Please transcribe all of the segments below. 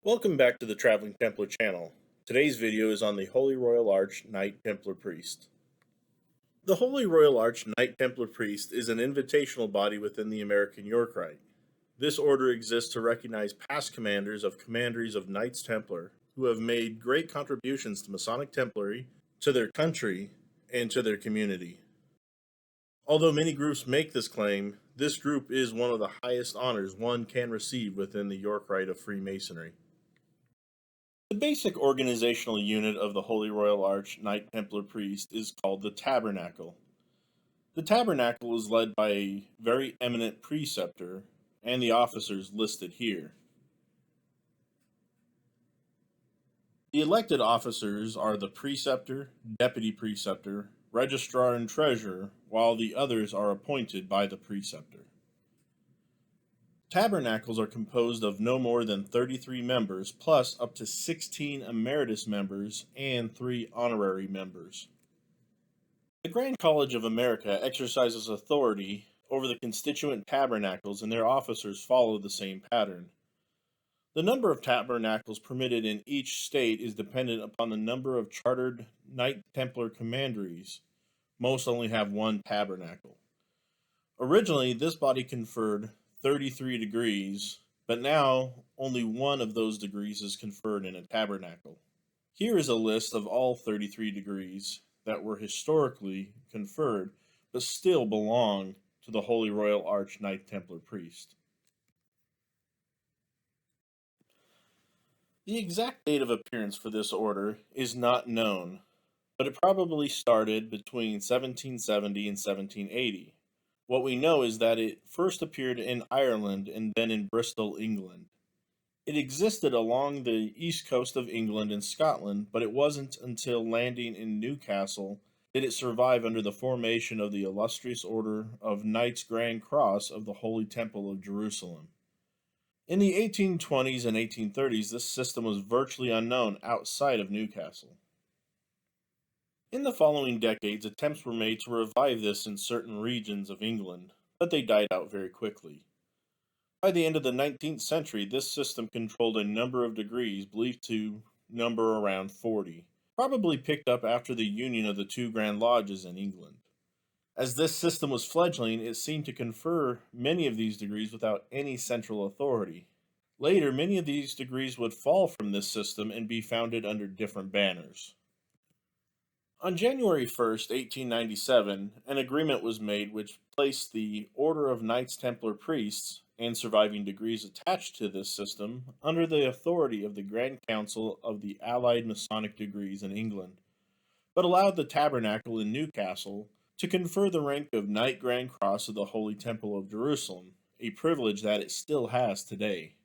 Welcome back to the Traveling Templar channel. Today's video is on the Holy Royal Arch Knight Templar Priest. The Holy Royal Arch Knight Templar Priest is an invitational body within the American York Rite. This order exists to recognize past commanders of commanderies of Knights Templar who have made great contributions to Masonic Templary, to their country, and to their community. Although many groups make this claim, this group is one of the highest honors one can receive within the York Rite of Freemasonry. The basic organizational unit of the Holy Royal Arch Knight Templar Priest is called the Tabernacle. The Tabernacle is led by a very eminent preceptor and the officers listed here. The elected officers are the preceptor, deputy preceptor, registrar, and treasurer, while the others are appointed by the preceptor. Tabernacles are composed of no more than 33 members, plus up to 16 emeritus members and 3 honorary members. The Grand College of America exercises authority over the constituent tabernacles, and their officers follow the same pattern. The number of tabernacles permitted in each state is dependent upon the number of chartered Knight Templar commanderies. Most only have one tabernacle. Originally, this body conferred 33 degrees, but now only one of those degrees is conferred in a tabernacle. Here is a list of all 33 degrees that were historically conferred, but still belong to the Holy Royal Arch Knight Templar Priest. The exact date of appearance for this order is not known, but it probably started between 1770 and 1780. What we know is that it first appeared in Ireland and then in Bristol, England. It existed along the east coast of England and Scotland, but it wasn't until landing in Newcastle did it survive under the formation of the illustrious Order of Knights Grand Cross of the Holy Temple of Jerusalem. In the 1820s and 1830s, this system was virtually unknown outside of Newcastle. In the following decades, attempts were made to revive this in certain regions of England, but they died out very quickly. By the end of the 19th century, this system controlled a number of degrees believed to number around 40, probably picked up after the union of the two Grand Lodges in England. As this system was fledgling, it seemed to confer many of these degrees without any central authority. Later, many of these degrees would fall from this system and be founded under different banners. On January 1st, 1897, an agreement was made which placed the Order of Knights Templar Priests and surviving degrees attached to this system under the authority of the Grand Council of the Allied Masonic Degrees in England, but allowed the Tabernacle in Newcastle to confer the rank of Knight Grand Cross of the Holy Temple of Jerusalem, a privilege that it still has today.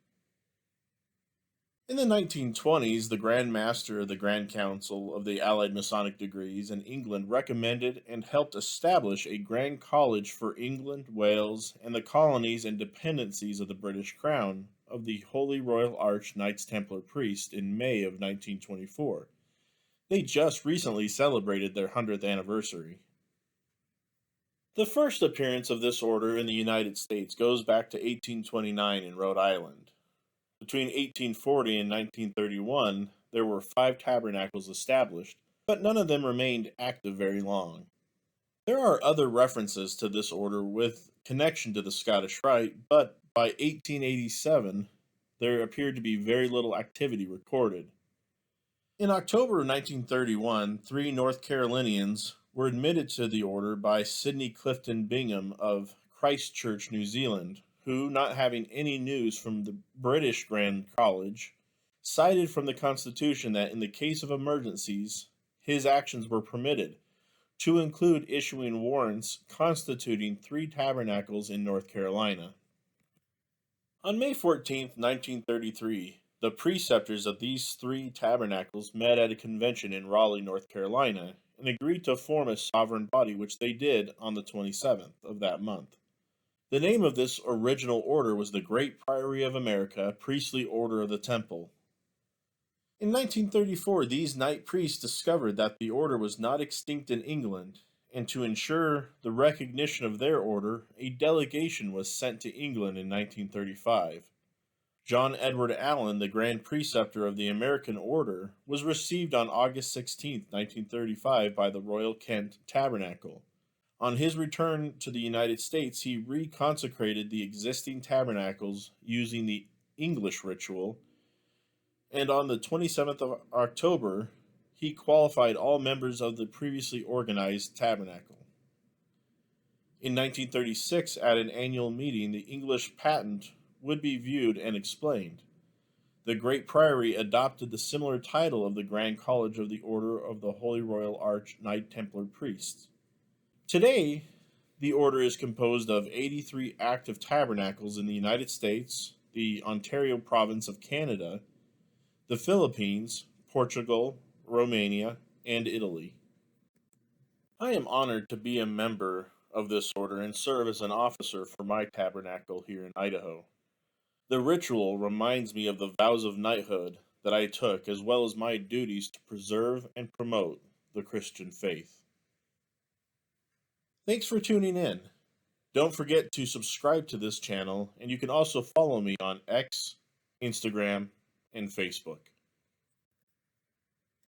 In the 1920s, the Grand Master of the Grand Council of the Allied Masonic Degrees in England recommended and helped establish a Grand College for England, Wales, and the colonies and dependencies of the British Crown of the Holy Royal Arch Knights Templar Priest in May of 1924. They just recently celebrated their 100th anniversary. The first appearance of this order in the United States goes back to 1829 in Rhode Island. Between 1840 and 1931, there were 5 tabernacles established, but none of them remained active very long. There are other references to this order with connection to the Scottish Rite, but by 1887, there appeared to be very little activity recorded. In October of 1931, 3 North Carolinians were admitted to the order by Sidney Clifton Bingham of Christchurch, New Zealand, who, not having any news from the British Grand College, cited from the Constitution that in the case of emergencies, his actions were permitted, to include issuing warrants constituting 3 tabernacles in North Carolina. On May 14, 1933, the preceptors of these 3 tabernacles met at a convention in Raleigh, North Carolina, and agreed to form a sovereign body, which they did on the 27th of that month. The name of this original order was the Great Priory of America Priestly Order of the Temple. In 1934, these knight priests discovered that the order was not extinct in England, and to ensure the recognition of their order, a delegation was sent to England in 1935. John Edward Allen, the Grand Preceptor of the American Order, was received on August 16, 1935, by the Royal Kent Tabernacle. On his return to the United States, he reconsecrated the existing tabernacles using the English ritual, and on the 27th of October, he qualified all members of the previously organized tabernacle. In 1936, at an annual meeting, the English patent would be viewed and explained. The Great Priory adopted the similar title of the Grand College of the Order of the Holy Royal Arch Knight Templar Priests. Today, the order is composed of 83 active tabernacles in the United States, the Ontario province of Canada, the Philippines, Portugal, Romania, and Italy. I am honored to be a member of this order and serve as an officer for my tabernacle here in Idaho. The ritual reminds me of the vows of knighthood that I took, as well as my duties to preserve and promote the Christian faith. Thanks for tuning in. Don't forget to subscribe to this channel, and you can also follow me on X, Instagram, and Facebook.